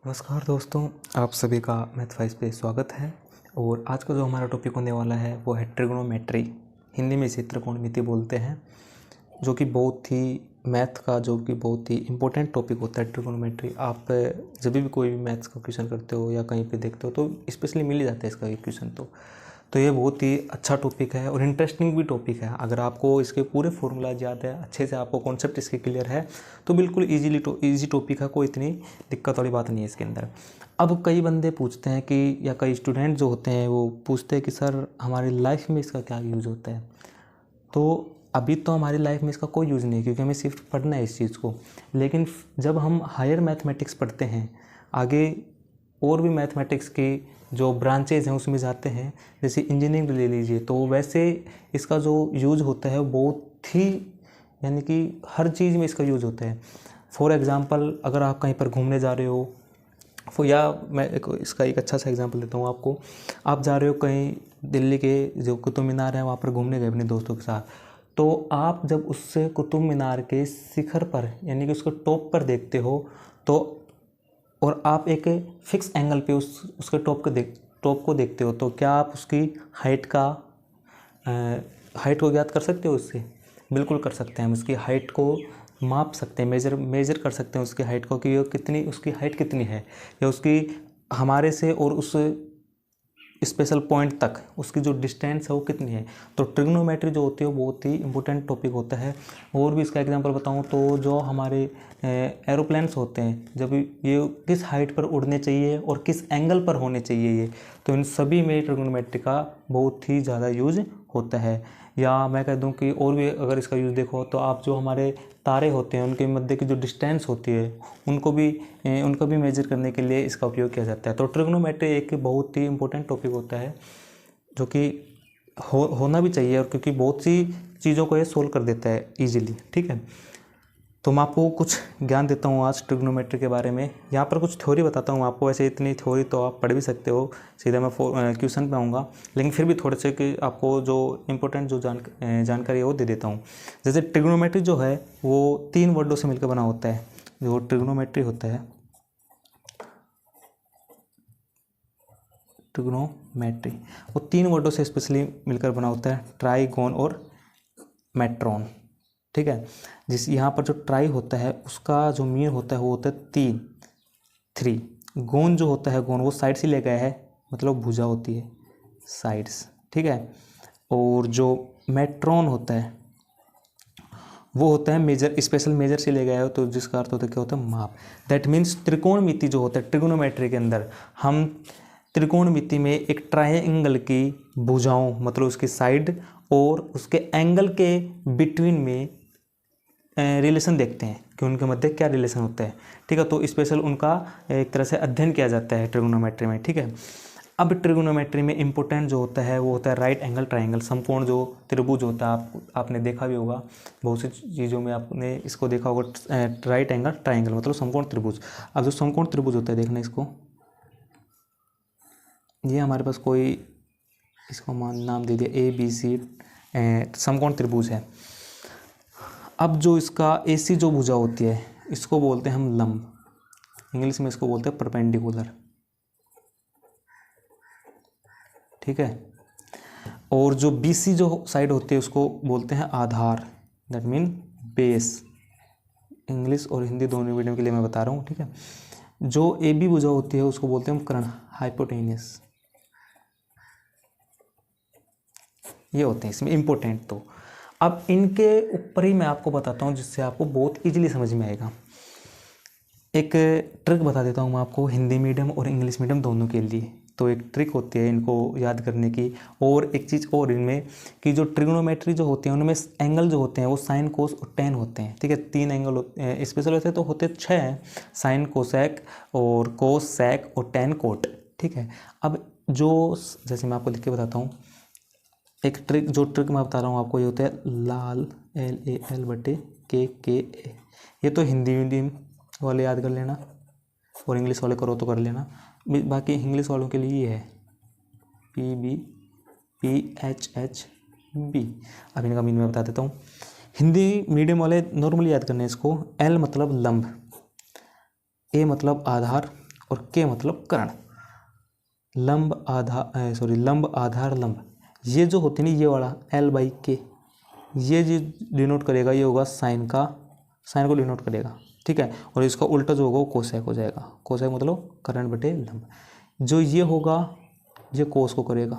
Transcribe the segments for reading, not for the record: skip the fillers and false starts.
नमस्कार दोस्तों, आप सभी का मैथ वाइज पे स्वागत है। और आज का जो हमारा टॉपिक होने वाला है वो है ट्रिग्नोमेट्री। हिंदी में इसे त्रिकोणमिति बोलते हैं, जो कि बहुत ही मैथ का जो कि बहुत ही इम्पोर्टेंट टॉपिक होता है ट्रिग्नोमेट्री। आप जब भी कोई भी मैथ्स का क्वेश्चन करते हो या कहीं पे देखते हो तो स्पेशली मिल ही जाता है इसका एक क्वेश्चन। तो ये बहुत ही अच्छा टॉपिक है और इंटरेस्टिंग भी टॉपिक है। अगर आपको इसके पूरे फॉर्मूलाज याद है, अच्छे से आपको कॉन्सेप्ट इसके क्लियर है, तो बिल्कुल ईजी टॉपिक है, कोई इतनी दिक्कत वाली बात नहीं है इसके अंदर। अब कई बंदे पूछते हैं कि, या कई स्टूडेंट जो होते हैं वो पूछते हैं कि सर हमारी लाइफ में इसका क्या यूज़ होता है। तो अभी तो हमारी लाइफ में इसका कोई यूज़ नहीं है, क्योंकि हमें सिर्फ पढ़ना है इस चीज़ को। लेकिन जब हम हायर मैथमेटिक्स पढ़ते हैं, आगे और भी मैथमेटिक्स की जो ब्रांचेज हैं उसमें जाते हैं, जैसे इंजीनियरिंग ले लीजिए, तो वैसे इसका जो यूज़ होता है वो बहुत ही, यानी कि हर चीज़ में इसका यूज़ होता है। फॉर एग्ज़ाम्पल, अगर आप कहीं पर घूमने जा रहे हो, या मैं इसका एक अच्छा सा एग्जांपल देता हूँ आपको। आप जा रहे हो कहीं, दिल्ली के जो कुतुब मीनार है वहाँ पर घूमने गए अपने दोस्तों के साथ, तो आप जब उससे कुतुब मीनार के शिखर पर, यानी कि उसको टॉप पर देखते हो, तो और आप एक फिक्स एंगल पे उसके टॉप को देखते हो, तो क्या आप उसकी हाइट को ज्ञात कर सकते हो उससे? बिल्कुल कर सकते हैं। हम उसकी हाइट को माप सकते हैं, मेजर कर सकते हैं उसकी हाइट को, कि उसकी हाइट कितनी है, या उसकी हमारे से और उस स्पेशल पॉइंट तक उसकी जो डिस्टेंस है वो कितनी है। तो ट्रिग्नोमेट्री जो होती है वो बहुत ही इंपॉर्टेंट टॉपिक होता है। और भी इसका एग्जांपल बताऊं तो जो हमारे एरोप्लेन्स होते हैं, जब ये किस हाइट पर उड़ने चाहिए और किस एंगल पर होने चाहिए ये, तो इन सभी में ट्रिग्नोमेट्री का बहुत ही ज़्यादा यूज होता है। या मैं कह दूं कि और भी अगर इसका यूज़ देखो, तो आप जो हमारे तारे होते हैं उनके मध्य की जो डिस्टेंस होती है उनको भी मेजर करने के लिए इसका उपयोग किया जाता है। तो ट्रिग्नोमेट्री एक बहुत ही इंपॉर्टेंट टॉपिक होता है, जो कि होना भी चाहिए, और क्योंकि बहुत सी चीज़ों को ये सोल्व कर देता है ईजिली। ठीक है, तो मैं आपको कुछ ज्ञान देता हूँ आज ट्रिग्नोमेट्री के बारे में। यहाँ पर कुछ थ्योरी बताता हूँ आपको। वैसे इतनी थ्योरी तो आप पढ़ भी सकते हो, सीधा मैं क्वेश्चन पे आऊँगा, लेकिन फिर भी थोड़े से कि आपको जो इम्पोर्टेंट जो जानकारी है वो दे देता हूँ। जैसे ट्रिग्नोमेट्री जो है वो 3 वर्डों से मिलकर बना होता है। जो ट्रिग्नोमेट्री होता है, ट्रिग्नोमेट्री वो 3 वर्डों से स्पेशली मिलकर बना होता है, ट्राइगोन और मेट्रॉन। ठीक है, जिस यहाँ पर जो ट्राई होता है उसका जो मीन होता है वो होता है 3। गोन जो होता है, गोन वो साइड से ले गया है, मतलब भुजा होती है साइड्स। ठीक है, और जो मेट्रॉन होता है वो होता है मेजर, स्पेशल मेजर से ले गया है, तो जिसका अर्थ होता है क्या होता है, माप। दैट मीन्स त्रिकोणमिति जो होता है ट्रिग्नोमेट्री के अंदर, हम त्रिकोणमिति में एक ट्रायंगल की भुजाओं, मतलब उसकी साइड और उसके एंगल के बिटवीन में रिलेशन देखते हैं कि उनके मध्य क्या रिलेशन होता है। ठीक है, तो स्पेशल उनका एक तरह से अध्ययन किया जाता है ट्रिग्नोमेट्री में। ठीक है, अब ट्रिग्नोमेट्री में इंपॉर्टेंट जो होता है वो होता है राइट एंगल ट्रायंगल, समकोण जो त्रिभुज होता है। आपने देखा भी होगा, बहुत सी चीज़ों में आपने इसको देखा होगा, राइट एंगल ट्रायंगल मतलब समकोण त्रिभुज। अब जो समकोण त्रिभुज होता है, देखना इसको, ये हमारे पास कोई इसको नाम दे दिया ABC, समकोण त्रिभुज है। अब जो इसका AC जो भुजा होती है इसको बोलते हैं हम लंब, इंग्लिश में इसको बोलते हैं परपेंडिकुलर। ठीक है, और जो BC जो साइड होती है उसको बोलते हैं आधार, दैट मीन बेस। इंग्लिश और हिंदी दोनों मीडियम के लिए मैं बता रहा हूँ। ठीक है, जो AB भुजा होती है उसको बोलते हैं हम कर्ण, हाइपोटेनियस। ये होते हैं इसमें इंपॉर्टेंट। तो अब इनके ऊपर ही मैं आपको बताता हूँ, जिससे आपको बहुत इजीली समझ में आएगा। एक ट्रिक बता देता हूँ मैं आपको, हिंदी मीडियम और इंग्लिश मीडियम दोनों के लिए। तो एक ट्रिक होती है इनको याद करने की। और एक चीज़ और इनमें, कि जो ट्रिग्नोमेट्री जो होती है उनमें एंगल जो होते हैं वो साइन, कोस और टेन होते हैं। ठीक है, 3 एंगल होते हैं। स्पेशल वैसे तो होते 6 हैं, साइन, कोसेक और कोस, सेक और टेन, कोट। ठीक है, अब जो जैसे मैं आपको लिख के बताता हूँ, एक ट्रिक मैं बता रहा हूँ आपको, ये होता है लाल, LAL बटे KKA। ये तो हिंदी मीडियम वाले याद कर लेना, और इंग्लिश वाले करो तो कर लेना। बाकी इंग्लिश वालों के लिए ये है PB PHHB। अब इनका मीन मैं बता देता हूँ। हिंदी मीडियम वाले नॉर्मली याद करने इसको, L मतलब लंब, A मतलब आधार और के मतलब कर्ण। लंब आधार लंब, ये जो होते हैं ना, ये वाला L/K, ये जो डिनोट करेगा ये होगा साइन को डिनोट करेगा, ठीक है। और इसका उल्टा जो होगा वो कोसेक हो जाएगा। कोसेक मतलब कर्ण बटे लंब। जो ये होगा ये कोस को करेगा,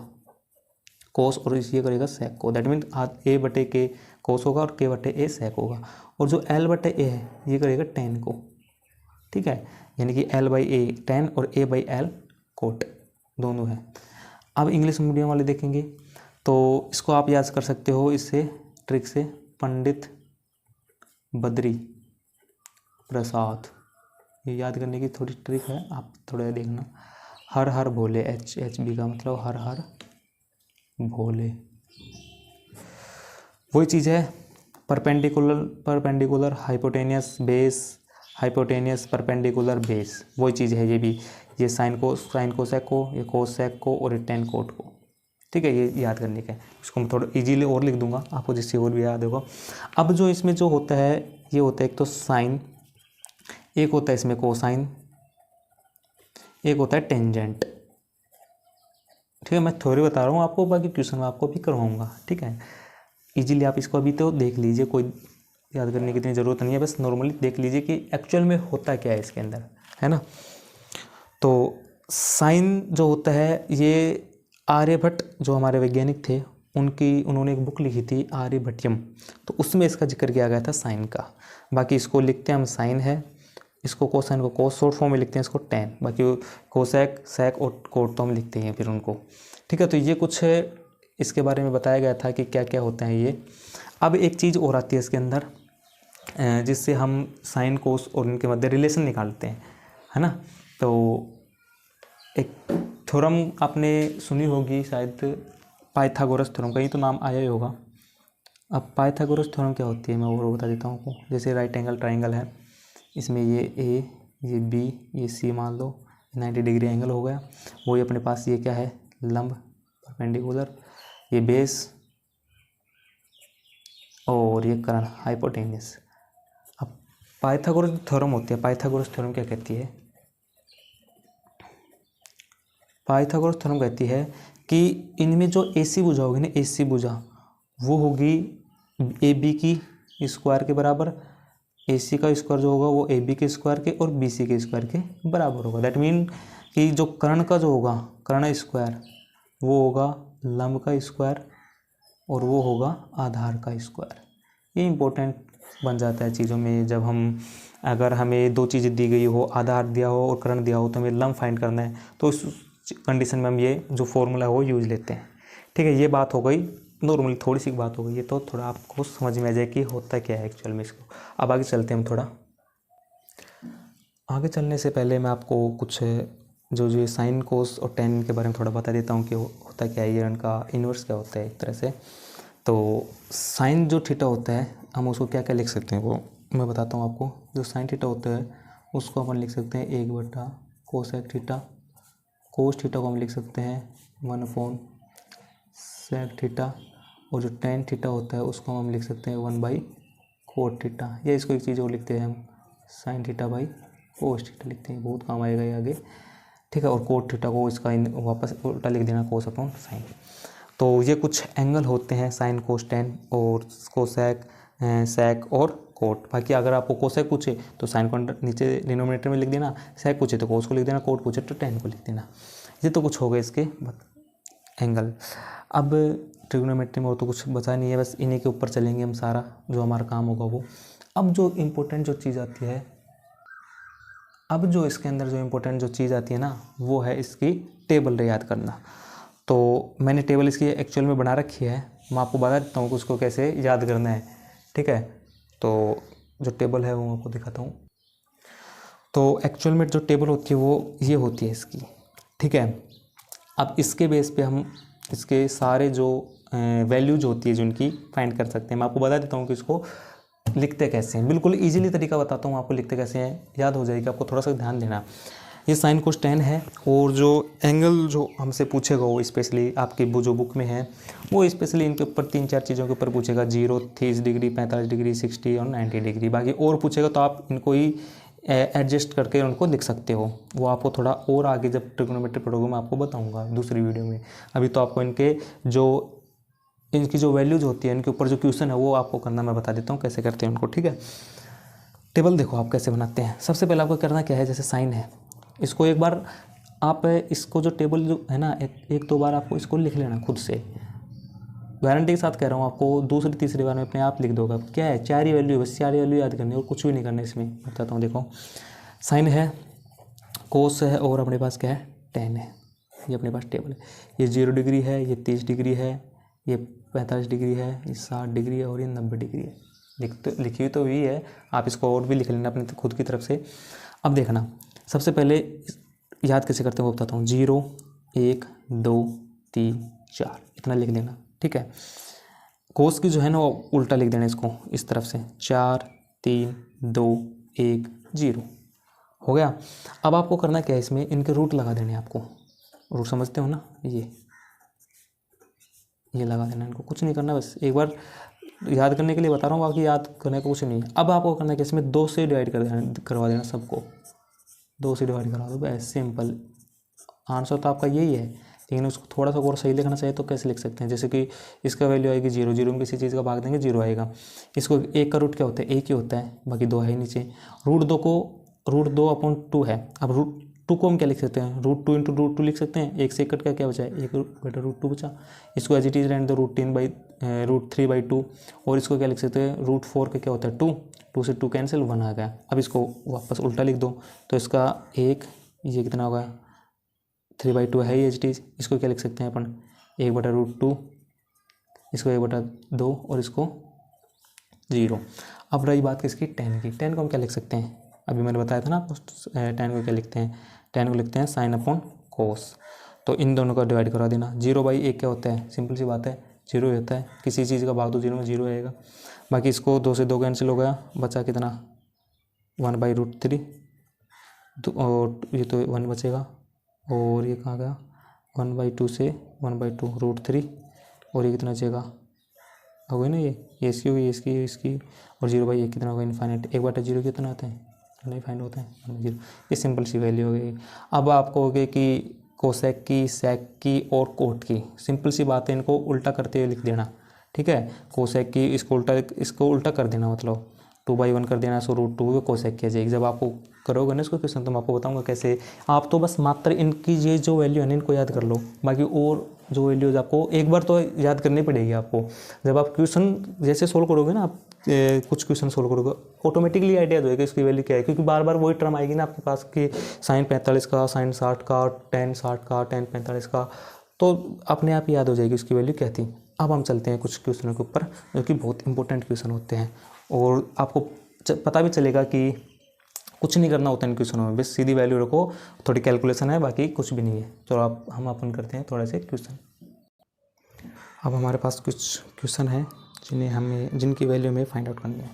कोस, और ये करेगा सेक को। दैट मीन A/K कोस होगा और K/A सेक होगा। और जो L/A है ये करेगा टेन को, ठीक है। यानी कि L/A टेन और A/L कोट दोनों है। अब इंग्लिश मीडियम वाले देखेंगे तो इसको आप याद कर सकते हो इससे ट्रिक से, पंडित बद्री प्रसाद, ये याद करने की थोड़ी ट्रिक है, आप थोड़ा देखना। हर हर भोले, HB का मतलब हर हर भोले, वही चीज़ है। Perpendicular hypotenuse base, hypotenuse perpendicular base, वही चीज़ है ये भी। ये साइन कोसेक को, ये कोसेक को और ये टेन कोट को, ठीक है। ये याद करने का है। इसको मैं थोड़ा इजीली और लिख दूंगा आपको, जिससे और भी याद होगा। अब जो इसमें जो होता है ये होता है एक तो साइन, एक होता है इसमें कोसाइन, एक होता है टेंजेंट, ठीक है। मैं थ्योरी बता रहा हूँ आपको, बाकी ट्यूशन में आपको भी करवाऊंगा, ठीक है। इजीली आप इसको अभी तो देख लीजिए, कोई याद करने की इतनी ज़रूरत नहीं है, बस नॉर्मली देख लीजिए कि एक्चुअल में होता क्या है इसके अंदर, है ना। तो साइन जो होता है ये आर्यभट्ट जो हमारे वैज्ञानिक थे उन्होंने एक बुक लिखी थी आर्यभट्टियम, तो उसमें इसका जिक्र किया गया था साइन का। बाकी इसको लिखते हैं हम साइन है, इसको कोसाइन को कोस शॉर्ट फॉर्म में लिखते हैं, इसको टेन, बाकी कोसेक सेक और कोट तो हम लिखते हैं फिर उनको, ठीक है। तो ये कुछ इसके बारे में बताया गया था कि क्या क्या होते हैं ये। अब एक चीज़ और आती है इसके अंदर जिससे हम साइन कोस और इनके मध्य रिलेशन निकालते हैं, है ना। तो एक थ्योरम आपने सुनी होगी शायद, पाइथागोरस थ्योरम, कहीं तो नाम आया ही होगा। अब पाइथागोरस थ्योरम क्या होती है मैं वो बता देता हूँ आपको। जैसे राइट एंगल ट्राइंगल है, इसमें ये A, ये B, ये C मान लो, 90 डिग्री एंगल हो गया। वही अपने पास ये क्या है, लंब परपेंडिकुलर, ये बेस और ये कर्ण हाइपोटेन्यूस। अब पाइथागोरस थ्योरम होती है, पाइथागोरस थ्योरम क्या कहती है, पाइथागोरस थ्योरम कहती है कि इनमें जो AC भुजा होगी ना, AC भुजा वो होगी AB की स्क्वायर के बराबर, AC का स्क्वायर जो होगा वो AB के स्क्वायर के और BC के स्क्वायर के बराबर होगा। दैट मीन कि जो कर्ण का जो होगा, कर्ण स्क्वायर, वो होगा लंब का स्क्वायर और वो होगा आधार का स्क्वायर। ये इम्पोर्टेंट बन जाता है चीज़ों में, जब हम अगर हमें दो चीज़ें दी गई हो, आधार दिया हो और कर्ण दिया हो, तो हमें लंब फाइंड करना है, तो उस कंडीशन में हम ये जो फॉर्मूला है वो यूज लेते हैं, ठीक है। ये बात हो गई नॉर्मली, थोड़ी सी बात हो गई, ये तो थोड़ा आपको समझ में आ जाए कि होता क्या है एक्चुअल में इसको। अब आगे चलते हैं हम थोड़ा। आगे चलने से पहले मैं आपको कुछ जो साइन कोस और टेन के बारे में थोड़ा बता देता हूँ कि होता क्या है, ये इनका इन्वर्स क्या होता है एक तरह से। तो साइन जो थीटा होता है हम उसको क्या क्या लिख सकते हैं वो मैं बताता हूँ आपको। जो साइन थीटा होता है उसको अपन लिख सकते हैं 1/, कोसेक थीटा, कोस थीटा को हम लिख सकते हैं 1/, सेक थीटा, और जो टेन थीटा होता है उसको हम लिख सकते हैं 1/, कोट थीटा। या इसको एक चीज़ और लिखते हैं हम, sine theta by cos theta लिखते हैं, बहुत काम आएगा ये आगे, ठीक है। और कोट थीटा को इसका वापस उल्टा लिख देना, कोस अपॉन साइन। तो ये कुछ एंगल होते हैं साइन कोस टेन और कोसेक सेक और कोट। बाकी अगर आपको कोसेक पूछे तो साइन को नीचे डिनोमिनेटर में लिख देना, सेक पूछे तो कोस को लिख देना, कोट पूछे तो टेन को लिख देना। ये तो कुछ हो गए इसके एंगल। अब ट्रिग्नोमेट्री में और तो कुछ बचा नहीं है, बस इन्हीं के ऊपर चलेंगे हम, सारा जो हमारा काम होगा वो। अब जो इम्पोर्टेंट जो चीज़ आती है, अब जो इसके अंदर जो इम्पोर्टेंट जो चीज़ आती है ना, वो है इसकी टेबल याद करना। तो मैंने टेबल इसकी एक्चुअल में बना रखी है, मैं आपको बता देता हूँ कि उसको कैसे याद करना है, ठीक है। तो जो टेबल है वो मैं आपको दिखाता हूँ। तो एक्चुअल में जो टेबल होती है वो ये होती है इसकी, ठीक है। अब इसके बेस पे हम इसके सारे जो वैल्यूज होती है जो उनकी फाइंड कर सकते हैं। मैं आपको बता देता हूँ कि इसको लिखते कैसे हैं, बिल्कुल इजीली तरीका बताता हूँ आपको, लिखते कैसे हैं याद हो जाएगी आपको, थोड़ा सा ध्यान देना। ये साइन कोस टेन है, और जो एंगल जो हमसे पूछेगा वो स्पेशली आपकी जो बुक में है वो स्पेशली इनके ऊपर 3-4 चीज़ों के ऊपर पूछेगा, 0, 30 डिग्री, 45 डिग्री, 60 और 90 डिग्री। बाकी और पूछेगा तो आप इनको ही एडजस्ट करके उनको लिख सकते हो। वो आपको थोड़ा और आगे जब ट्रिग्नोमेट्री पढ़ोगे मैं आपको बताऊंगा दूसरी वीडियो में। अभी तो आपको इनकी जो वैल्यूज होती है, इनके ऊपर जो क्वेश्चन है वो आपको करना मैं बता देता हूँ कैसे करते हैं उनको, ठीक है। टेबल देखो आप कैसे बनाते हैं। सबसे पहले आपको करना क्या है, जैसे साइन है, इसको एक बार आप इसको जो टेबल जो है ना, एक दो बार आपको इसको लिख लेना खुद से, गारंटी के साथ कह रहा हूँ आपको। दूसरी तीसरी बार में अपने आप लिख दोगे। क्या है, 4 ही वैल्यू है, बस 4 ही वैल्यू याद करनी है और कुछ भी नहीं करना इसमें। बताता हूँ, देखो साइन है, कोस है और अपने पास क्या है, टेन है। ये अपने पास टेबल है। ये 0 डिग्री है, ये 30 डिग्री है, ये 45 डिग्री है, ये 60 डिग्री है और ये 90 डिग्री है। लिखी तो हुई है, आप इसको और भी लिख लेना अपने खुद की तरफ से। अब देखना, सबसे पहले याद कैसे करते हैं वो बताता हूँ। 0 1 2 3 4 इतना लिख लेना, ठीक है। कोस की जो है ना वो उल्टा लिख देना इसको इस तरफ से, 4 3 2 1 0 हो गया। अब आपको करना क्या है, इसमें इनके रूट लगा देने। आपको रूट समझते हो ना, ये लगा देना इनको, कुछ नहीं करना, बस एक बार याद करने के लिए बता रहा हूँ, बाकी याद करने का कुछ नहीं है। अब आपको करना क्या, इसमें 2 से डिवाइड करवा देना सबको, 2 से डिवाइड करा दो, बस सिंपल। आंसर तो आपका यही है, लेकिन उसको थोड़ा सा और सही लिखना चाहिए। तो कैसे लिख सकते हैं, जैसे कि इसका वैल्यू आएगी 0, 0 में किसी चीज़ का भाग देंगे 0 आएगा। इसको 1 का रूट क्या होता है, 1 ही होता है, बाकी 2 है ही नीचे। रूट 2/2 है। अब रूट 2 को हम क्या लिख सकते हैं, रूट 2 इंटू रूट 2 लिख सकते हैं। 1 से कट का क्या बचा है, 1 बटा रूट 2 बचा। इसको एज इट इज रहने दो, √3/2। और इसको क्या लिख सकते हैं, √4 का क्या होता है 2, 2 से 2 कैंसिल, 1 आ गया। अब इसको वापस उल्टा लिख दो, तो इसका ये कितना होगा, 3/2 है ही एज इट इज। इसको क्या लिख सकते हैं अपन, 1 बटा √2, इसको 1 बटा 2 और इसको 0। अब रही बात किसकी, 10 की। 10 को हम क्या लिख सकते हैं, अभी मैंने बताया था ना आपको 10 को क्या लिखते हैं, 10 को लिखते हैं साइन अपॉन कोस। तो इन दोनों का डिवाइड करा देना। 0/1 क्या होता है, सिंपल सी बात है, 0 ही होता है। किसी चीज़ का भाग दो 0 में 0 आएगा। बाकी इसको 2 से 2 कैंसिल हो गया, बचा कितना 1/√3, और ये तो 1 बचेगा। और ये कहाँ गया, 1/2 से 1/2 √3, और ये कितना बचेगा, हो गई ना, ये इसकी होगी, इसकी और 0/1 कितना होगा, इनफाइनाइट। 1/0 कितना आता है, नहीं फाइंड होता है 0। ये सिंपल सी वैल्यू हो गई। अब आपको हो गई कि कोसेक की, सेक की और कोट की, सिंपल सी बात है, इनको उल्टा करते हुए लिख देना, ठीक है। कोसेक की इसको उल्टा कर देना, मतलब 2/1 कर देना, सो √2 कोसेक की आ जाएगी। जब आपको करोगे ना इसको क्वेश्चन, तो मैं आपको बताऊंगा कैसे। आप तो बस मात्र इनकी ये जो वैल्यू है ना इनको याद कर लो, बाकी और जो वैल्यूज आपको एक बार तो याद करनी पड़ेगी आपको। जब आप क्वेश्चन जैसे सोल्व करोगे ना, आप कुछ क्वेश्चन सोल्व करोगे, ऑटोमेटिकली आइडिया हो जाएगा इसकी वैल्यू क्या है, क्योंकि बार बार वही टर्म आएगी ना आपके पास कि साइन 45 का, साइन 60 का, टेन 60 का, टेन 45 का, तो अपने आप याद हो जाएगी उसकी वैल्यू क्या थी। अब हम चलते हैं कुछ क्वेश्चनों के ऊपर जो कि बहुत इंपॉर्टेंट क्वेश्चन होते हैं, और आपको पता भी चलेगा कि कुछ नहीं करना होता इन क्वेश्चनों में, बस सीधी वैल्यू रखो, थोड़ी कैलकुलेशन है, बाकी कुछ भी नहीं है। तो हम अपन करते हैं थोड़े से क्वेश्चन। अब हमारे पास कुछ क्वेश्चन है जिनकी वैल्यू हमें फाइंड आउट करनी है।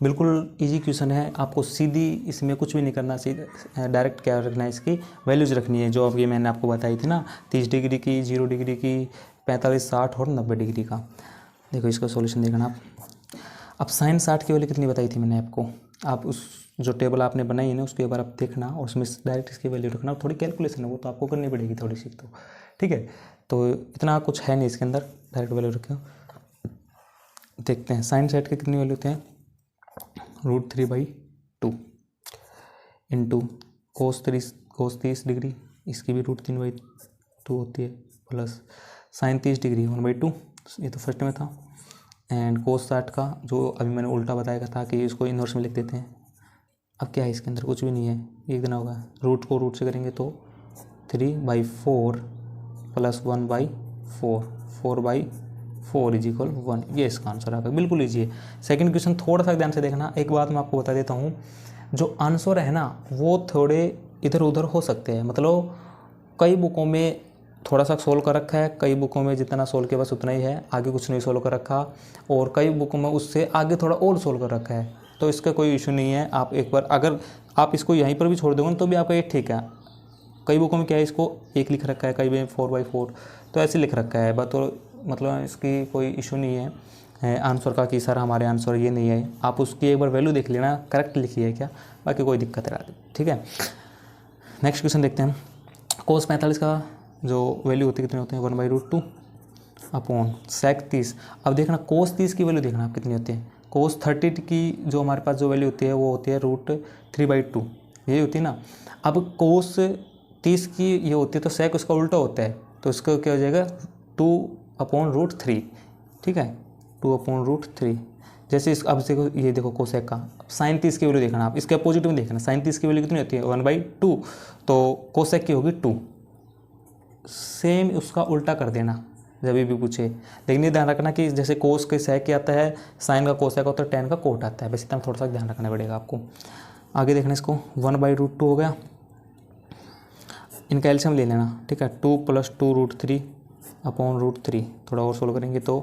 बिल्कुल इजी क्वेश्चन है, आपको सीधी इसमें कुछ भी नहीं करना, सीधे डायरेक्ट क्या रखना है, इसकी वैल्यूज रखनी है जो अभी मैंने आपको बताई थी ना, 30 डिग्री की, 0 डिग्री की, 45, 60 और 90 डिग्री का। देखो इसका सॉल्यूशन देखना आप। अब साइन 60 की वैल्यू कितनी बताई थी मैंने आपको, आप उस जो टेबल आपने बनाई है ना उसके बार आप देखना, और उसमें डायरेक्ट इसकी वैल्यू रखना। थोड़ी कैलकुलेशन है वो तो आपको करनी पड़ेगी थोड़ी सी, तो ठीक है। तो इतना कुछ है नहीं इसके अंदर, डायरेक्ट वैल्यू रखो। देखते हैं साइन 60 के कितनी वैल्यू होते हैं, √3/2 इंटू कोस 30 डिग्री, इसकी भी √3/2 होती है, प्लस साइन 30 डिग्री 1/2, ये तो फर्स्ट में था। एंड कोस 60 का जो अभी मैंने उल्टा बताया था कि इसको इनवर्स में लिख देते हैं। अब क्या है इसके अंदर, कुछ भी नहीं है, एक दिन होगा। रूट को रूट से करेंगे तो 3/4 प्लस 1/4, 4/4 इज इक्वल 1। ये इसका आंसर आ गया, बिल्कुल ईजी है। सेकंड क्वेश्चन थोड़ा सा ध्यान से देखना। एक बात मैं आपको बता देता हूँ, जो आंसर है ना वो थोड़े इधर उधर हो सकते हैं, मतलब कई बुकों में थोड़ा सा सोल्व कर रखा है, कई बुकों में जितना सोल्व किया बस उतना ही है, आगे कुछ नहीं सोल्व कर रखा, और कई बुकों में उससे आगे थोड़ा और सोल्व कर रखा है। तो इसका कोई इशू नहीं है, आप एक बार अगर आप इसको यहीं पर भी छोड़ दोगे तो भी आपका ये ठीक है। कई बुकों में क्या है, इसको 1 लिख रखा है, कई में 4/4, तो ऐसे लिख रखा है, तो मतलब इसकी कोई इशू नहीं है। आंसर का कि सर हमारे आंसर ये नहीं है, आप उसकी एक बार वैल्यू देख लेना करेक्ट लिखी है क्या, बाकी कोई दिक्कत नहीं। ठीक है, नेक्स्ट क्वेश्चन देखते हैं। कोस 45 का जो वैल्यू होती है कितने होते हैं 1/√2 अपॉन सेक 30। अब देखना कोस 30 की वैल्यू देखना आप कितनी होती है। कोस 30 की जो हमारे पास जो वैल्यू होती है वो होती है √3/2, यही होती है ना। अब कोस 30 की ये होती है तो सेक उसका उल्टा होता है, तो इसका क्या हो जाएगा 2/√3। ठीक है, 2/√3। जैसे इस अब देखो ये देखो कोसेक का साइन 30 की वैल्यू देखना आप, इसके अपोजिट में देखना। साइन 30 की वैल्यू कितनी होती है 1/2, तो कोसेक की होगी 2। सेम उसका उल्टा कर देना जब भी पूछे, लेकिन ये ध्यान रखना कि जैसे कोस के सेक आता है, साइन का कोसेक होता है, टेन का कोट आता है, बस इतना थोड़ा सा ध्यान रखना पड़ेगा आपको। आगे देखना इसको 1/√2 हो गया, इनका एलसीएम ले लेना। ठीक है, 2 + 2√3 अपॉन √3। थोड़ा और सोल्व करेंगे तो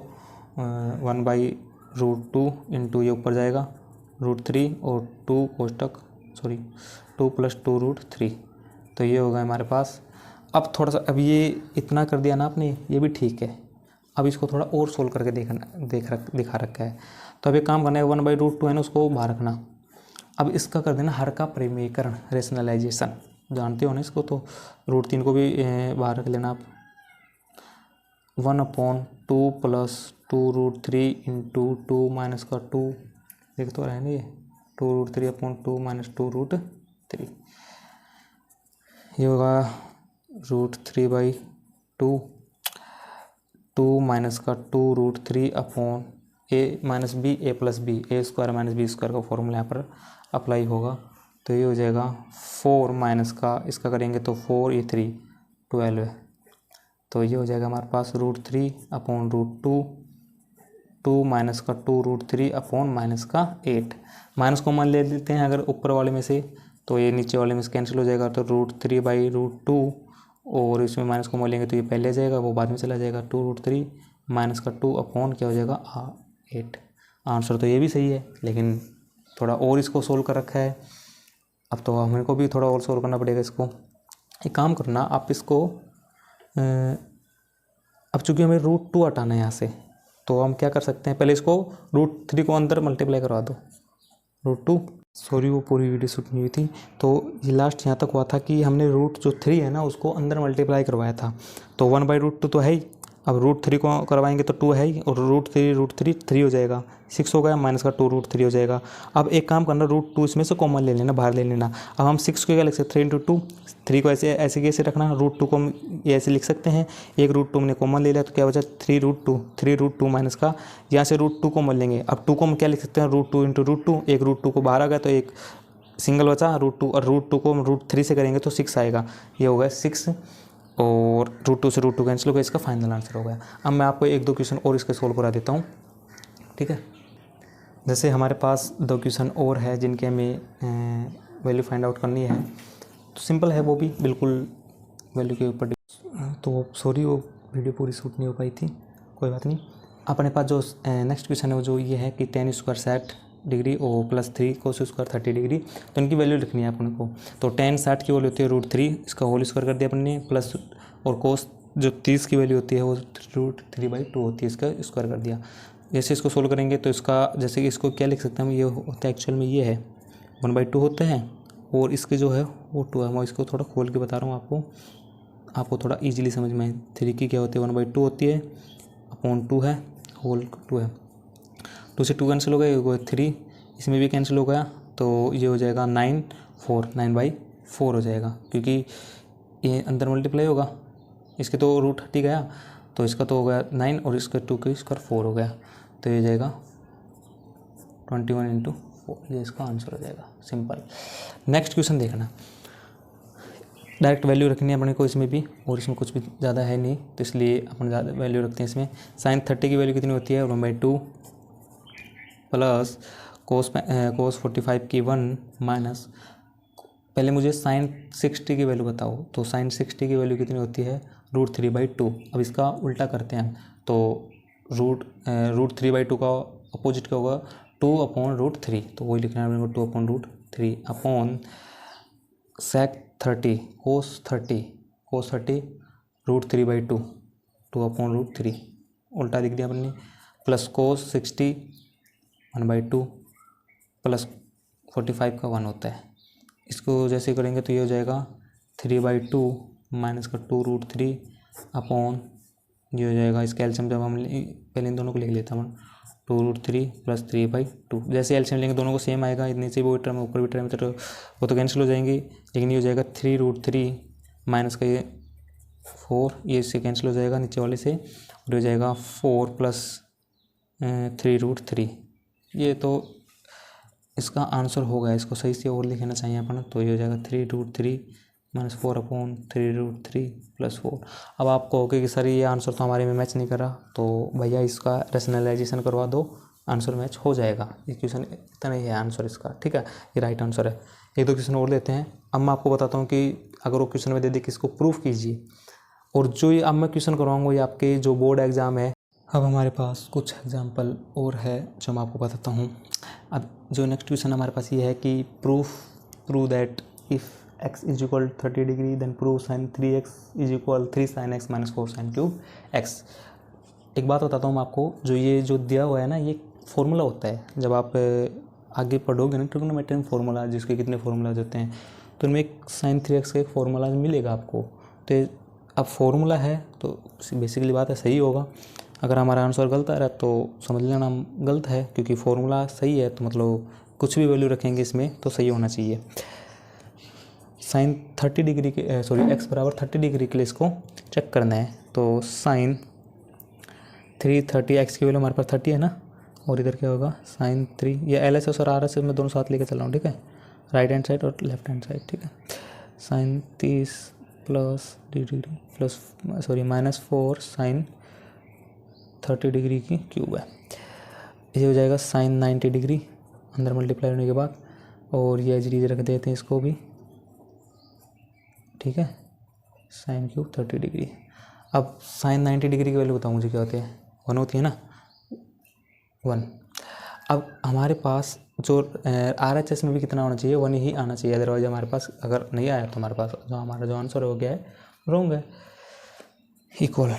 1/√2 इंटू ये ऊपर जाएगा √3 और 2 कोष्टक 2 + 2√3, तो ये होगा हमारे पास। अब थोड़ा सा अब ये इतना कर दिया ना आपने, ये भी ठीक है। अब इसको थोड़ा और सोल्व करके दिखा रखा है, तो अब एक काम करना है 1/√2 है ना, उसको बाहर रखना। अब इसका कर देना हर का परिमेयकरण, रेशनलाइजेशन, जानते हो ना इसको, तो √3 को भी बाहर रख लेना आप। 1/2 + 2√3 इंटू 2 - का 2, देख तो रहे हैं ना ये 2√3/2 - 2√3, ये होगा √3/2, 2 - का 2√3 upon a - b a + b, a² - b² का फॉर्मूला यहाँ पर अप्लाई होगा, तो ये हो जाएगा 4 - का इसका करेंगे तो 4 ये 3 12, तो ये हो जाएगा हमारे पास √3/√2, 2 - का 2√3 अपॉन -का 8। माइनस कॉमन ले लेते हैं अगर ऊपर वाले में से, तो ये नीचे वाले में से कैंसिल हो जाएगा, तो √3/√2, और इसमें माइनस कॉमन लेंगे तो ये पहले जाएगा, वो बाद में चला जाएगा, 2√3 - का 2 अपॉन क्या हो जाएगा 8। आंसर तो ये भी सही है, लेकिन थोड़ा और इसको सोल्व कर रखा है। अब तो हमें को भी थोड़ा और सोल्व करना पड़ेगा इसको। एक काम करना आप इसको, अब चूँकि हमें √2 हटाना है यहाँ से, तो हम क्या कर सकते हैं, पहले इसको √3 को अंदर मल्टीप्लाई करवा दो, √2, सॉरी वो पूरी वीडियो शूट नहीं हुई थी, तो ये लास्ट यहाँ तक हुआ था कि हमने √3 है ना उसको अंदर मल्टीप्लाई करवाया था, तो 1/√2 तो है ही, अब √3 को करवाएंगे तो 2 है ही, और √3 3 हो जाएगा, 6 हो गया, माइनस का 2√3 हो जाएगा। अब एक काम करना √2 इसमें से कॉमन ले लेना, बाहर ले लेना। अब हम 6 को क्या लिख सकते हैं 3 × 2, 3 को ऐसे ऐसे कैसे रखना, √2 को हम ये ऐसे लिख सकते हैं, एक √2 हमने कॉमन ले लिया तो क्या बचा 3√2 माइनस का, यहाँ से √2 कॉमन लेंगे। अब 2 को हम क्या लिख सकते हैं √2 × √2, एक √2 को बाहर आ गया तो एक सिंगल बचा √2, और √2 को हम √3 से करेंगे तो 6 आएगा, ये हो गया 6, और √2 से √2 कैंसिल हो गया, इसका फाइनल आंसर हो गया। अब मैं आपको 1-2 क्वेश्चन और इसके सोल्व करा देता हूँ। ठीक है, जैसे हमारे पास 2 क्वेश्चन और है जिनके हमें वैल्यू फाइंड आउट करनी है, तो सिंपल है वो भी, बिल्कुल वैल्यू के ऊपर। तो सॉरी वो वीडियो पूरी शूट नहीं हो पाई थी, कोई बात नहीं। अपने पास जो नेक्स्ट क्वेश्चन है वो जो ये है कि tan² 60 डिग्री और +3 cos² 30 डिग्री, तो इनकी वैल्यू लिखनी है अपन को। तो tan 60 की वैल्यू होती है √3, इसका होल स्क्वायर कर दिया अपन ने, प्लस और cos जो 30 की वैल्यू होती है वो √3/2 होती है, इसका स्क्वायर कर दिया। जैसे इसको सोल्व करेंगे तो इसका जैसे कि इसको क्या लिख सकते हैं हम, ये होता है एक्चुअल में ये है 1/2 होता है, और इसके जो है वो 2 है। मैं इसको थोड़ा खोल के बता रहा हूँ आपको थोड़ा ईजिली समझ में। 3 की क्या होती है 1/2 होती है, अपॉन 2 है, होल 2 है, 2 से 2 कैंसिल हो गया, ये 3, इसमें भी कैंसिल हो गया, तो ये हो जाएगा 9/4 हो जाएगा, क्योंकि ये अंदर मल्टीप्लाई होगा, इसके तो रूट हट ही गया, तो इसका तो हो गया 9 और इसका 2 का स्क्वायर 4 हो गया, तो ये जाएगा 21 × 4, ये इसका आंसर हो जाएगा, सिंपल। नेक्स्ट क्वेश्चन देखना, डायरेक्ट वैल्यू रखनी है अपने को इसमें भी, और इसमें कुछ भी ज़्यादा है नहीं, तो इसलिए अपन ज़्यादा वैल्यू रखते हैं इसमें। sin 30 की वैल्यू कितनी होती है 1/2 प्लस cos 45 की 1 माइनस, पहले मुझे sin 60 की वैल्यू बताओ, तो sin 60 की वैल्यू कितनी होती है √3/2। अब इसका उल्टा करते हैं, तो √3/2 का अपोजिट क्या होगा 2/√3, तो वही लिखना है अपने को 2/√3 अपॉन sec 30 cos 30 √3/2 2/√3, उल्टा लिख दिया अपन ने। प्लस कोस 60 1/2 प्लस 45 का 1 होता है। इसको जैसे करेंगे तो ये हो जाएगा 3/2 माइनस का 2√3 अपॉन ये हो जाएगा। इसका एलसीएम जब हम पहले इन दोनों को लिख लेता हूँ 2√3 प्लस 3/2। जैसे एलसीएम लेंगे दोनों को सेम आएगा, नीचे वो टर्म ऊपर भी टर्म तो वो तो कैंसिल हो जाएंगी, लेकिन ये हो जाएगा 3√3 माइनस का ये 4, ये इससे कैंसिल हो जाएगा नीचे वाले से, और हो जाएगा 4 प्लस 3√3। ये तो इसका आंसर होगा, इसको सही से और लिखना चाहिए अपन, तो ये हो जाएगा 3√3 माइनस 4 अपॉन 3√3 प्लस 4। अब आप कहोगे कि सर ये आंसर तो हमारे में मैच नहीं कर रहा, तो भैया इसका रैशनलाइजेशन करवा दो, आंसर मैच हो जाएगा। ये क्वेश्चन इतना ही है आंसर इसका, ठीक है, ये राइट आंसर है। एक दो क्वेश्चन और लेते हैं। अब मैं आपको बताता हूँ कि अगर वो क्वेश्चन में दे दे कि इसको प्रूफ कीजिए, और जो ये अब मैं क्वेश्चन करवाऊँगा ये आपके जो बोर्ड एग्ज़ाम है। अब हमारे पास कुछ एग्जाम्पल और है जो मैं आपको बताता हूँ। अब जो नेक्स्ट क्वेश्चन हमारे पास ये है कि prove that if x is equal 30 degree then prove sine 3x is equal 3 sine x minus 4 sine cube x। एक बात बताता हूँ मैं आपको, जो ये जो दिया हुआ है ना, ये फॉर्मूला होता है। जब आप आगे पढ़ोगे ना ट्रिग्नोमेट्री में फार्मूला, जिसके कितने फार्मूलाज होते हैं, तो उनमें एक साइन 3x का एक फार्मूला मिलेगा आपको। तो अब फार्मूला है तो बेसिकली बात है सही होगा। अगर हमारा आंसर गलत आ रहा है तो समझ लेना गलत है, क्योंकि फार्मूला सही है तो मतलब कुछ भी वैल्यू रखेंगे इसमें तो सही होना चाहिए। साइन 30 डिग्री के एक्स बराबर 30 डिग्री के लिए इसको चेक करना है। तो साइन 330 एक्स की वैल्यू हमारे पास 30 है ना, और इधर क्या होगा साइन 3, ये LHS और RHS मैं दोनों साथ लेके चल रहा हूँ, ठीक है, राइट हैंड साइड और लेफ्ट हैंड साइड, ठीक है। Sine 30 plus degree plus minus 4 sine 30 degree की क्यूब है। ये हो जाएगा साइन 90 डिग्री अंदर मल्टीप्लाई होने के बाद, और ये एज रख देते हैं इसको भी, ठीक है, साइन क्यूब 30 डिग्री। अब साइन 90 डिग्री की वैल्यू बताओ मुझे क्या होती है, 1 होती है ना, 1। अब हमारे पास जो RHS में भी कितना होना चाहिए, 1 ही आना चाहिए, अदरवाइज हमारे पास अगर नहीं आया तो हमारे पास जो हमारा जो आंसर हो गया है रॉन्ग है। इक्वल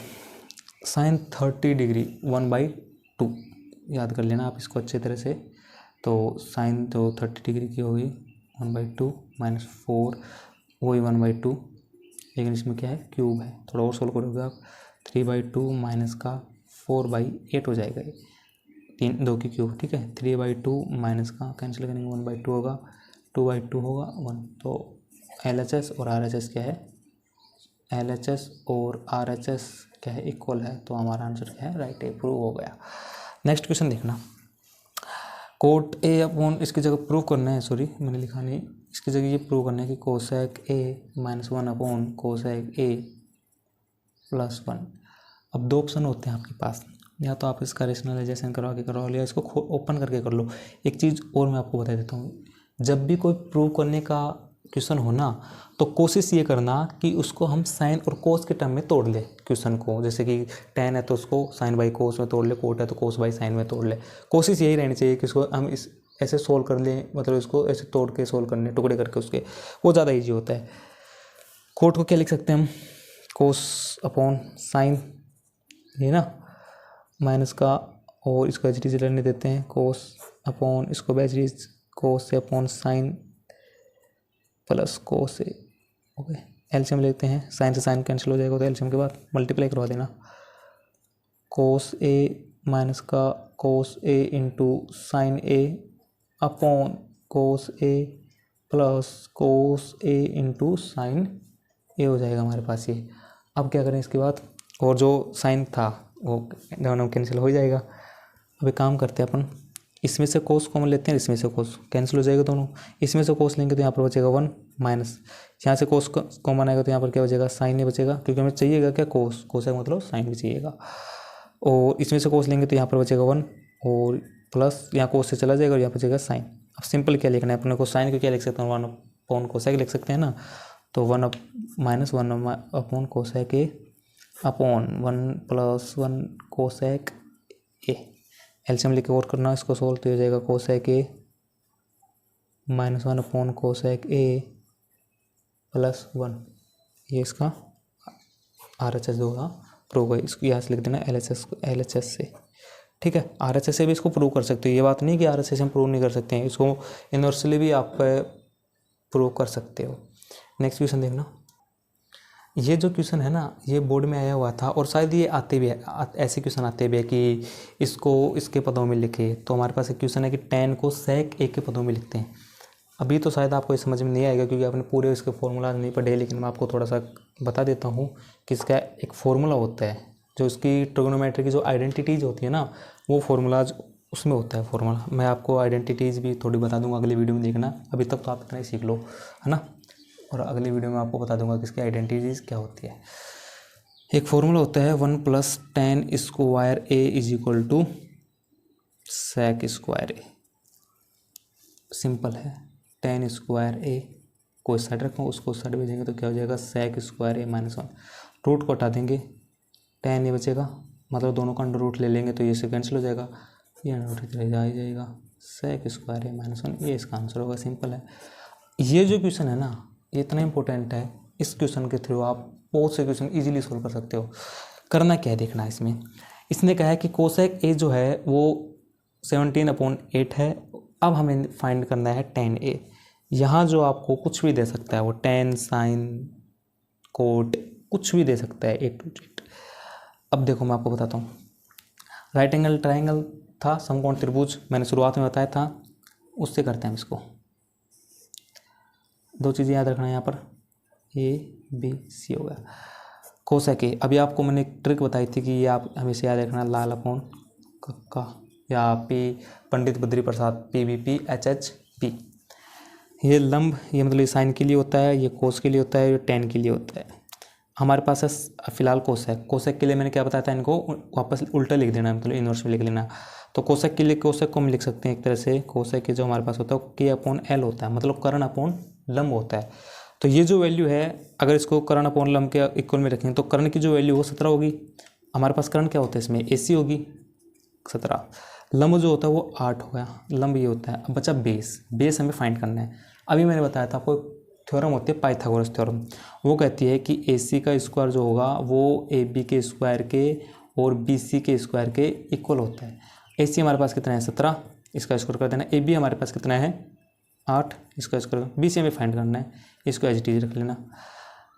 साइन 30 डिग्री 1/2, याद कर लेना आप इसको अच्छे तरह से। तो साइन तो 30 डिग्री की होगी 1/2 माइनस 4 वही 1/2, लेकिन इसमें क्या है क्यूब है, थोड़ा और सोल्व करोगे आप 3/2 माइनस का 4/8 हो जाएगा, ये 2 की क्यूब, ठीक है। 3/2 माइनस का कैंसिल करेंगे 1/2 होगा, 2/2 होगा 1। तो LHS और RHS क्या है, LHS और RHS क्या है, इक्वल है, तो हमारा आंसर क्या है, राइट है, प्रूव हो गया। नेक्स्ट क्वेश्चन देखना, कोट ए अपॉन, इसकी जगह प्रूव करना है, सॉरी मैंने लिखा नहीं, इसकी जगह ये प्रूव करना है कि कोसेक ए माइनस 1 अपॉन कोसेक ए प्लस 1। अब 2 ऑप्शन होते हैं आपके पास, या तो आप इसका रेशनलाइजेशन करवा लिया, इसको ओपन करके कर लो। एक चीज़ और मैं आपको बता देता हूँ, जब भी कोई प्रूव करने का क्वेश्चन हो ना, तो कोशिश ये करना कि उसको हम साइन और कोस के टर्म में तोड़ ले क्वेश्चन को। जैसे कि tan है तो उसको साइन बाई कोस में तोड़ ले, कोट है तो कोस बाई साइन में तोड़ ले। कोशिश यही रहनी चाहिए कि इसको हम इस ऐसे सोल्व कर लें, मतलब इसको ऐसे तोड़ के सोल्व करने, टुकड़े करके उसके, वो ज़्यादा ईजी होता है। कोट को क्या लिख सकते हैं हम, कोस अपॉन साइन, ये ना, माइनस का, और इसको एच रहने देते हैं, कोस अपॉन इसको बैचरीज कोस से अपॉन साइन प्लस कोस से, ओके। एलसीएम लेते हैं, साइन से साइन कैंसिल हो जाएगा, तो एलसीएम के बाद मल्टीप्लाई करवा देना, कोस ए माइनस का कोस ए इंटू साइन ए अपॉन कोस ए प्लस कोस ए इंटू साइन ए हो जाएगा हमारे पास ये। अब क्या करें इसके बाद, और जो साइन था वो दोनों कैंसिल हो जाएगा। अब एक काम करते हैं अपन, इसमें से कोस कॉमन लेते हैं, इसमें से कोस कैंसिल हो जाएगा दोनों। इसमें से कोस लेंगे तो यहाँ पर बचेगा 1 माइनस, यहाँ से कोस कॉमन आएगा तो यहाँ पर क्या बचेगा, साइन ही बचेगा, क्योंकि हमें चाहिएगा क्या, कोस, कोस का मतलब साइन भी चाहिएगा। और इसमें से कोस लेंगे तो यहाँ पर बचेगा 1, और प्लस यहाँ कोस से चला जाएगा और यहाँ पर बचेगा साइन। अब सिंपल क्या लिखना है अपने को, साइन को क्या लिख सकते हैं, 1 अपॉन कोसेक लिख सकते हैं ना, तो 1 माइनस 1 अपॉन कोसेक ए अपॉन 1 प्लस 1 कोसेक ए। एलसीएम लेके और करना इसको सोल्व, तो हो जाएगा कोसेक ए माइनस 1 अपॉन कोसेक ए प्लस 1। ये इसका RHS होगा, प्रूव है। इसको यहाँ से लिख देना LHS से, ठीक है, RHS से भी इसको प्रूव कर सकते हो, ये बात नहीं कि RHS से हम प्रूव नहीं कर सकते हैं, इसको इनवर्सली भी आप प्रूव कर सकते हो। नेक्स्ट क्वेश्चन देखना, ये जो क्वेश्चन है ना ये बोर्ड में आया हुआ था और शायद ये आते भी है, ऐसे क्वेश्चन आते भी है कि इसको इसके पदों में लिखे। तो हमारे पास एक क्वेश्चन है कि tan को sec a के पदों में लिखते हैं। अभी तो शायद आपको ये समझ में नहीं आएगा क्योंकि आपने पूरे इसके फॉर्मूला नहीं पढ़े, लेकिन मैं आपको थोड़ा सा बता देता हूँ कि इसका एक फार्मूला होता है, जो इसकी ट्रिग्नोमेट्री की जो आइडेंटिटीज़ होती है ना वो फार्मूलाज उसमें होता है फार्मूला। मैं आपको आइडेंटिटीज़ भी थोड़ी बता दूंगा अगले वीडियो में, देखना। अभी तक तो आप इतना ही सीख लो, है ना। और अगली वीडियो में आपको बता दूंगा कि इसकी आइडेंटिटीज़ क्या होती है। एक फार्मूला होता है 1 + tan square a = sec square a। Simple है, tan स्क्वायर a को इस साइड रखो, उसको उस साइड भेजेंगे तो क्या हो जाएगा sec स्क्वायर a - 1। रूट को हटा देंगे, tan ये बचेगा, मतलब दोनों का अंडर रूट ले लेंगे तो ये से कैंसिल हो जाएगा, ये अंडर रूट इधर जा ही जाएगा, sec स्क्वायर a - 1, ये इसका आंसर होगा। सिंपल है। ये जो क्वेश्चन है ना ये इतना इंपॉर्टेंट है, इस क्वेश्चन के थ्रू आप बहुत से क्वेश्चन इजीली सोल्व कर सकते हो। करना क्या है देखना, इसमें इसने कहा है कि कोसेक a जो है वो 17/8 है। अब हमें फाइंड करना है tan a। यहाँ जो आपको कुछ भी दे सकता है वो tan sin कोट कुछ भी दे सकता है A to Z। अब देखो मैं आपको बताता हूँ, राइट एंगल ट्राइंगल था, समकोण त्रिभुज मैंने शुरुआत में बताया था, उससे करते हैं हम इसको। दो चीज़ें याद रखना है यहाँ पर, A B C हो गया। कोसेक a, अभी आपको मैंने एक ट्रिक बताई थी कि ये आप हमेशा याद रखना, लाल अपॉन कक्का या P Pandit Badri Prasad PBP HHP। ये लंब, ये मतलब ये साइन के लिए होता है, ये कोस के लिए होता है, ये टेन के लिए होता है। हमारे पास है फिलहाल कोसेक। कोसेक के लिए मैंने क्या बताया था, इनको वापस उल्टा लिख देना, मतलब इनवर्स में लिख लेना। तो कोसेक के लिए कोसेक को हम लिख सकते हैं एक तरह से, कोसेक के जो हमारे पास होता है K/L होता है, मतलब कर्ण अपॉन लंब होता है। तो ये जो वैल्यू है अगर इसको कर्ण अपॉन लंब के इक्वल में रखेंगे तो कर्ण की जो वैल्यू वो 17 होगी। हमारे पास कर्ण क्या होता है इसमें, AC होगी 17, लंब जो होता है वो 8 हो गया, लंब ये होता है। अब बचा बेस हमें फाइंड करना है। अभी मैंने बताया था आपको थ्योरम होती है पाइथागोरस थ्योरम, वो कहती है कि AC का स्क्वायर जो होगा वो AB के स्क्वायर के और BC के स्क्वायर के इक्वल होता है। AC हमारे पास कितना है 17, इसका स्क्वायर कर देना। AB हमारे पास कितना है 8, इसका स्क्वायर। BC हमें फाइंड करना है, इसको एज इट इज रख लेना।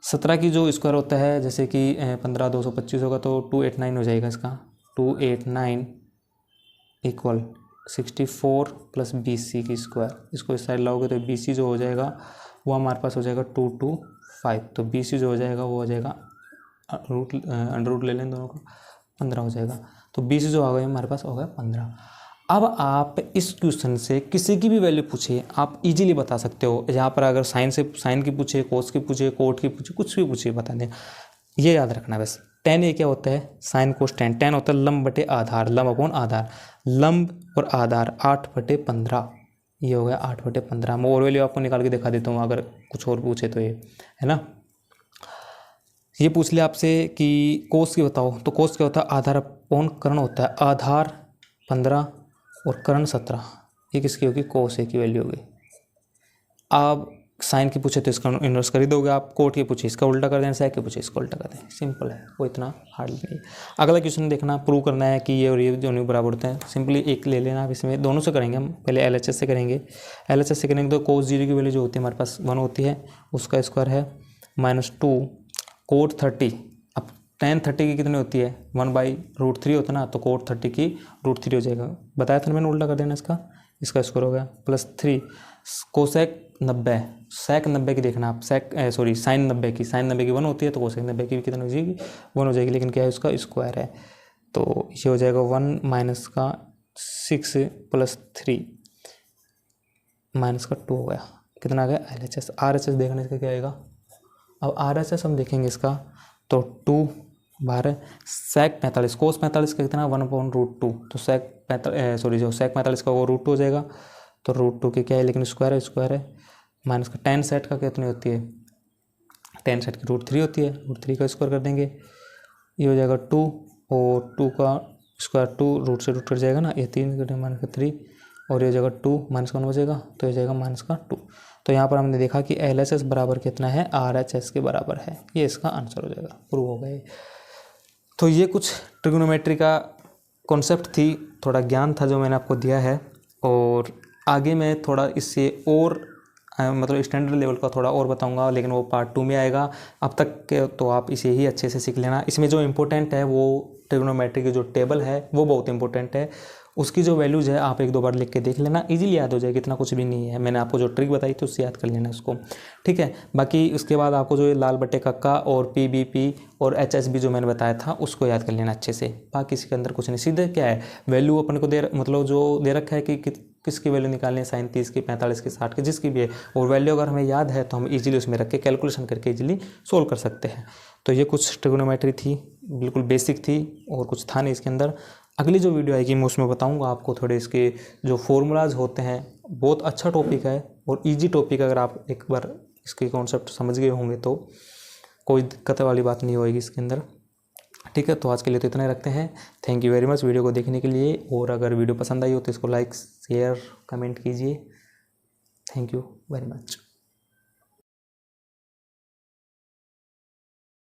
17 की जो स्क्वायर होता है जैसे कि 15 225 होगा तो 289 हो जाएगा इसका, 289 इक्वल 64 + BC की स्क्वायर। इसको इस साइड लाओगे तो BC जो हो जाएगा वो हमारे पास हो जाएगा 225। तो BC जो हो जाएगा वो हो जाएगा अंडर रूट ले लें दोनों का, 15 हो जाएगा। तो BC जो आ गया हमारे पास हो गया 15। अब आप इस क्वेश्चन से किसी की भी वैल्यू पूछे आप इजीली बता सकते हो। यहाँ पर अगर साइन की पूछे, कोस की पूछे, कोट की पूछे, कुछ भी पूछे बता दें। ये याद रखना बस। tan ये क्या होता है, साइन कोस tan होता है लंब बटे आधार, लंब अपॉन आधार, लंब और आधार 8/15, ये हो गया 8/15। मैं और वैल्यू आपको निकाल के दिखा देता हूँ अगर कुछ और पूछे तो, ये है ना। ये पूछ लिया आपसे कि कोस की बताओ, तो कोस क्या होता है, आधार अपॉन कर्ण होता है, आधार 15 और कर्ण 17, ये किसकी होगी, कोस ए की वैल्यू होगी। आप साइन की पूछे तो इसका इन्वर्स कर ही दोगे आप, कोट की पूछे इसका उल्टा कर दें, सेक की पूछे इसका उल्टा कर दें, सिंपल है, वो इतना हार्ड नहीं। अगला क्वेश्चन देखना, प्रूव करना है कि ये और ये दोनों बराबर होते हैं। सिंपली एक ले लेना, आप इसमें दोनों से करेंगे हम, पहले LHS से करेंगे। LHS से करेंगे तो कोस 0 की वैल्यू जो होती है हमारे पास 1 होती है, उसका स्क्वायर है -2 कोट 30। अब tan 30 की कितनी होती है 1/√3 होता है ना, तो कोट 30 की √3 हो जाएगा। बताया था मैंने उल्टा कर देना इसका स्क्वायर हो गया +3 कोसेक 90, सेक 90 की देखना आप, साइन 90 की, साइन 90 की 1 होती है तो कोसेक 90 की भी कितनी हो जाएगी 1 हो जाएगी, लेकिन क्या है उसका स्क्वायर है। तो ये हो जाएगा 1 - का 6 + 3 - का 2 हो गया, कितना आ गया LHS। RHS देखने इसका क्या आएगा, अब RHS हम देखेंगे इसका तो 2 12 सेक 45, कोस 45 का कितना 1/√2, तो सेक 45 का वो √2 हो जाएगा, तो √2 की क्या है, लेकिन स्क्वायर है माइनस का tan सेट का कितनी होती है, tan सेट की √3 होती है, √3 का स्क्वायर कर देंगे, ये हो जाएगा 2 और 2 का स्क्वायर 2 रूट से रूट कट जाएगा ना, ये 3 -3 और ये हो जाएगा 2 -1 बचेगा, तो ये जाएगा -2। तो यहाँ पर हमने देखा कि LHS बराबर कितना है, RHS के बराबर है, ये इसका आंसर हो जाएगा, प्रूव हो गया। तो ये कुछ ट्रिग्नोमेट्री का कॉन्सेप्ट थी, थोड़ा ज्ञान था जो मैंने आपको दिया है। और आगे मैं थोड़ा इससे और मतलब स्टैंडर्ड लेवल का थोड़ा और बताऊंगा, लेकिन वो पार्ट 2 में आएगा। अब तक के तो आप इसे ही अच्छे से सीख लेना। इसमें जो इम्पोर्टेंट है वो ट्रिग्नोमेट्री की जो टेबल है वो बहुत इंपॉर्टेंट है। उसकी जो वैल्यूज़ है आप 1-2 बार लिख के देख लेना, इजीली याद हो जाएगी, इतना कुछ भी नहीं है। मैंने आपको जो ट्रिक बताई थी उससे याद कर लेना उसको, ठीक है। बाकी उसके बाद आपको जो लाल बटे कक्का और PBP और HSB जो मैंने बताया था उसको याद कर लेना अच्छे से। बाकी इसके अंदर कुछ नहीं, सीधे क्या है वैल्यू अपन को मतलब जो दे रखा है कि किसकी वैल्यू निकालनी है, 37 की, 45 की, 60 की, जिसकी भी है। और वैल्यू अगर हमें याद है तो हम इजीली उसमें रख के कैलकुलेशन करके इजीली सोल्व कर सकते हैं। तो ये कुछ ट्रिग्नोमेट्री थी, बिल्कुल बेसिक थी और कुछ था नहीं इसके अंदर। अगली जो वीडियो आएगी मैं उसमें बताऊंगा आपको थोड़े इसके जो फॉर्मूलाज होते हैं। बहुत अच्छा टॉपिक है और इजी टॉपिक, अगर आप एक बार इसके कॉन्सेप्ट समझ गए होंगे तो कोई दिक्कत वाली बात नहीं होएगी इसके अंदर, ठीक है। तो आज के लिए तो इतना ही रखते हैं। Thank you very much video को देखने के लिए। और अगर वीडियो पसंद आई हो तो इसको लाइक, शेयर, कमेंट कीजिए। Thank you very much.